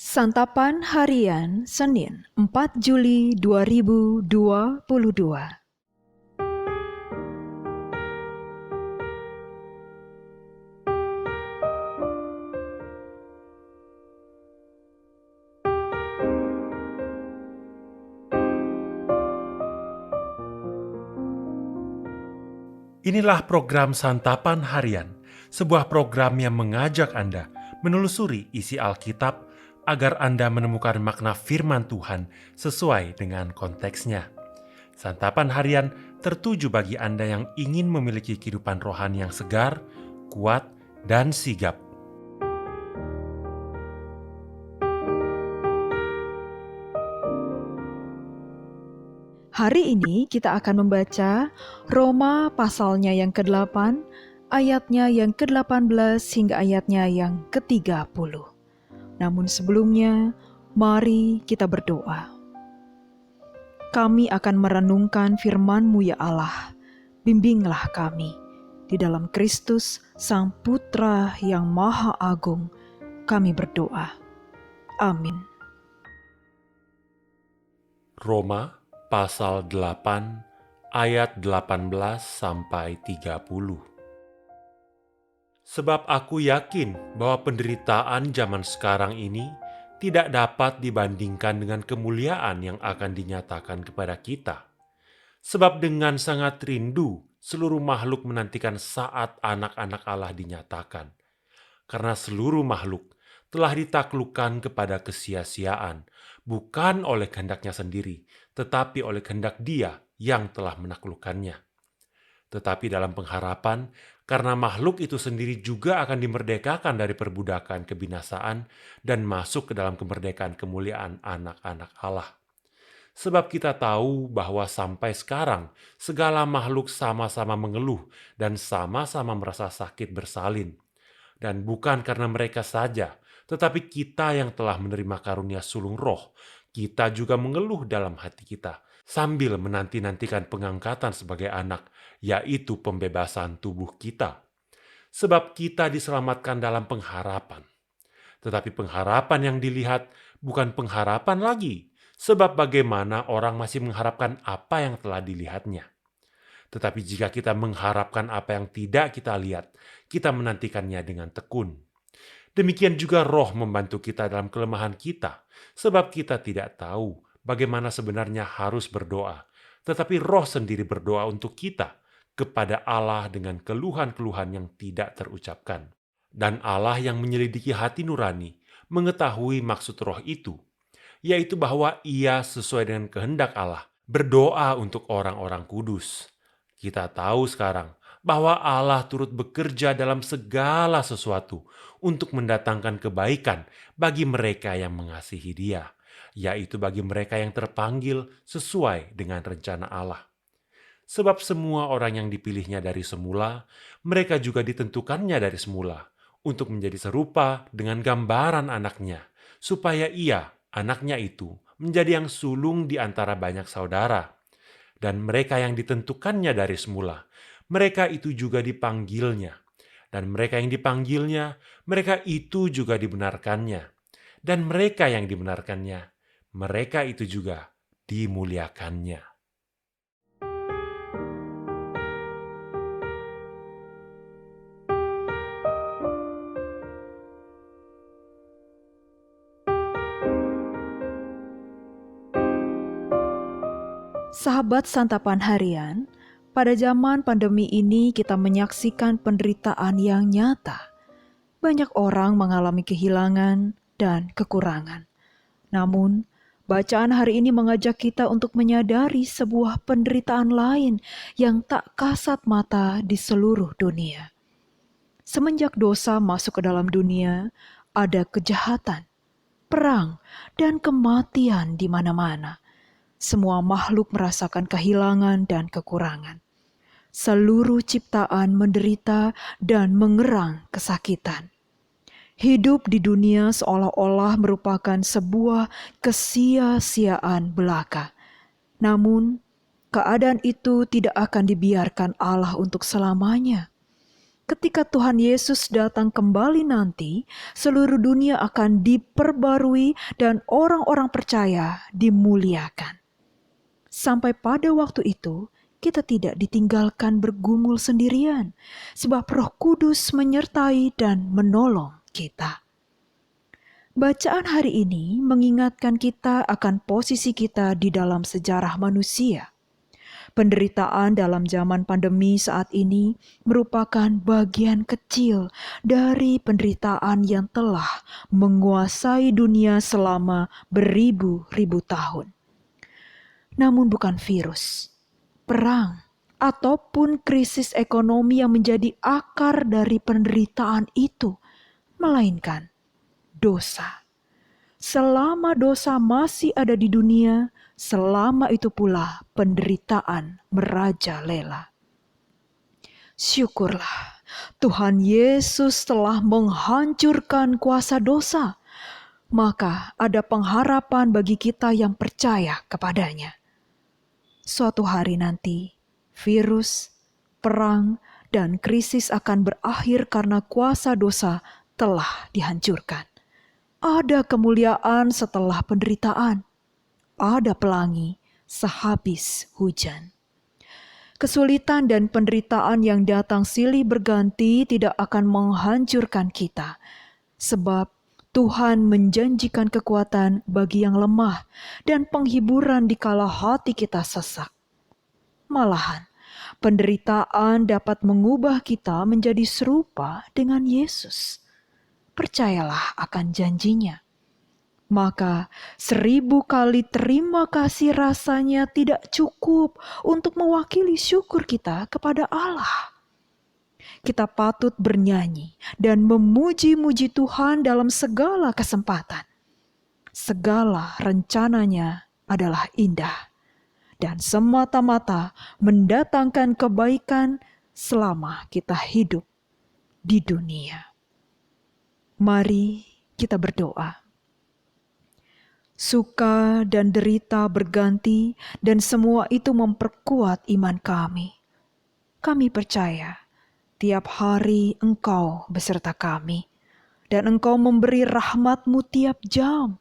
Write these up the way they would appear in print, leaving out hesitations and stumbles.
Santapan Harian Senin 4 Juli 2022. Inilah program Santapan Harian, sebuah program yang mengajak Anda menelusuri isi Alkitab agar Anda menemukan makna firman Tuhan sesuai dengan konteksnya. Santapan Harian tertuju bagi Anda yang ingin memiliki kehidupan rohani yang segar, kuat, dan sigap. Hari ini kita akan membaca Roma pasalnya yang ke-8, ayatnya yang ke-18 hingga ayatnya yang ke-30. Namun sebelumnya, mari kita berdoa. Kami akan merenungkan firman-Mu ya Allah. Bimbinglah kami di dalam Kristus Sang Putra yang Maha Agung. Kami berdoa. Amin. Roma pasal 8 ayat 18 sampai 30. Sebab aku yakin bahwa penderitaan zaman sekarang ini tidak dapat dibandingkan dengan kemuliaan yang akan dinyatakan kepada kita. Sebab dengan sangat rindu seluruh makhluk menantikan saat anak-anak Allah dinyatakan. Karena seluruh makhluk telah ditaklukkan kepada kesia-siaan, bukan oleh kehendaknya sendiri, tetapi oleh kehendak Dia yang telah menaklukkannya. Tetapi dalam pengharapan, karena makhluk itu sendiri juga akan dimerdekakan dari perbudakan kebinasaan dan masuk ke dalam kemerdekaan kemuliaan anak-anak Allah. Sebab kita tahu bahwa sampai sekarang segala makhluk sama-sama mengeluh dan sama-sama merasa sakit bersalin. Dan bukan karena mereka saja, tetapi kita yang telah menerima karunia sulung roh, kita juga mengeluh dalam hati kita, sambil menanti-nantikan pengangkatan sebagai anak, yaitu pembebasan tubuh kita. Sebab kita diselamatkan dalam pengharapan. Tetapi pengharapan yang dilihat bukan pengharapan lagi, sebab bagaimana orang masih mengharapkan apa yang telah dilihatnya. Tetapi jika kita mengharapkan apa yang tidak kita lihat, kita menantikannya dengan tekun. Demikian juga Roh membantu kita dalam kelemahan kita, sebab kita tidak tahu bagaimana sebenarnya harus berdoa. Tetapi Roh sendiri berdoa untuk kita, kepada Allah dengan keluhan-keluhan yang tidak terucapkan. Dan Allah yang menyelidiki hati nurani, mengetahui maksud Roh itu, yaitu bahwa Ia sesuai dengan kehendak Allah, berdoa untuk orang-orang kudus. Kita tahu sekarang bahwa Allah turut bekerja dalam segala sesuatu untuk mendatangkan kebaikan bagi mereka yang mengasihi Dia, yaitu bagi mereka yang terpanggil sesuai dengan rencana Allah. Sebab semua orang yang dipilihnya dari semula, mereka juga ditentukannya dari semula untuk menjadi serupa dengan gambaran anaknya, supaya Ia, anaknya itu, menjadi yang sulung di antara banyak saudara. Dan mereka yang ditentukannya dari semula, mereka itu juga dipanggilnya. Dan mereka yang dipanggilnya, mereka itu juga dibenarkannya. Dan mereka yang dibenarkannya, mereka itu juga dimuliakannya. Sahabat Santapan Harian, pada zaman pandemi ini kita menyaksikan penderitaan yang nyata. Banyak orang mengalami kehilangan dan kekurangan. Namun, bacaan hari ini mengajak kita untuk menyadari sebuah penderitaan lain yang tak kasat mata di seluruh dunia. Semenjak dosa masuk ke dalam dunia, ada kejahatan, perang, dan kematian di mana-mana. Semua makhluk merasakan kehilangan dan kekurangan. Seluruh ciptaan menderita dan mengerang kesakitan. Hidup di dunia seolah-olah merupakan sebuah kesia-siaan belaka. Namun, keadaan itu tidak akan dibiarkan Allah untuk selamanya. ketika Tuhan Yesus datang kembali nanti, seluruh dunia akan diperbarui dan orang-orang percaya dimuliakan. Sampai pada waktu itu, kita tidak ditinggalkan bergumul sendirian, sebab Roh Kudus menyertai dan menolong kita. Bacaan hari ini mengingatkan kita akan posisi kita di dalam sejarah manusia. Penderitaan dalam zaman pandemi saat ini merupakan bagian kecil dari penderitaan yang telah menguasai dunia selama beribu-ribu tahun. Namun bukan virus, perang, ataupun krisis ekonomi yang menjadi akar dari penderitaan itu, melainkan dosa. Selama dosa masih ada di dunia, selama itu pula penderitaan merajalela. Syukurlah, Tuhan Yesus telah menghancurkan kuasa dosa. Maka ada pengharapan bagi kita yang percaya kepadanya. Suatu hari nanti, virus, perang, dan krisis akan berakhir karena kuasa dosa telah dihancurkan. Ada kemuliaan setelah penderitaan. Ada pelangi sehabis hujan. Kesulitan dan penderitaan yang datang silih berganti tidak akan menghancurkan kita. Sebab Tuhan menjanjikan kekuatan bagi yang lemah dan penghiburan dikala hati kita sesak. Malahan, penderitaan dapat mengubah kita menjadi serupa dengan Yesus. Percayalah akan janjinya. Maka 1000 kali terima kasih rasanya tidak cukup untuk mewakili syukur kita kepada Allah. Kita patut bernyanyi dan memuji-muji Tuhan dalam segala kesempatan. Segala rencananya adalah indah dan semata-mata mendatangkan kebaikan selama kita hidup di dunia. Mari kita berdoa. Suka dan derita berganti dan semua itu memperkuat iman kami. Kami percaya tiap hari Engkau beserta kami dan Engkau memberi rahmat-Mu tiap jam.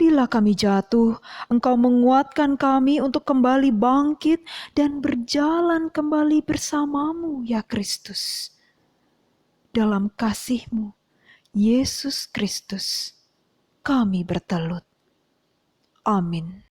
Bila kami jatuh, Engkau menguatkan kami untuk kembali bangkit dan berjalan kembali bersama-Mu, ya Kristus. Dalam kasih-Mu, Yesus Kristus, kami bertelut. Amin.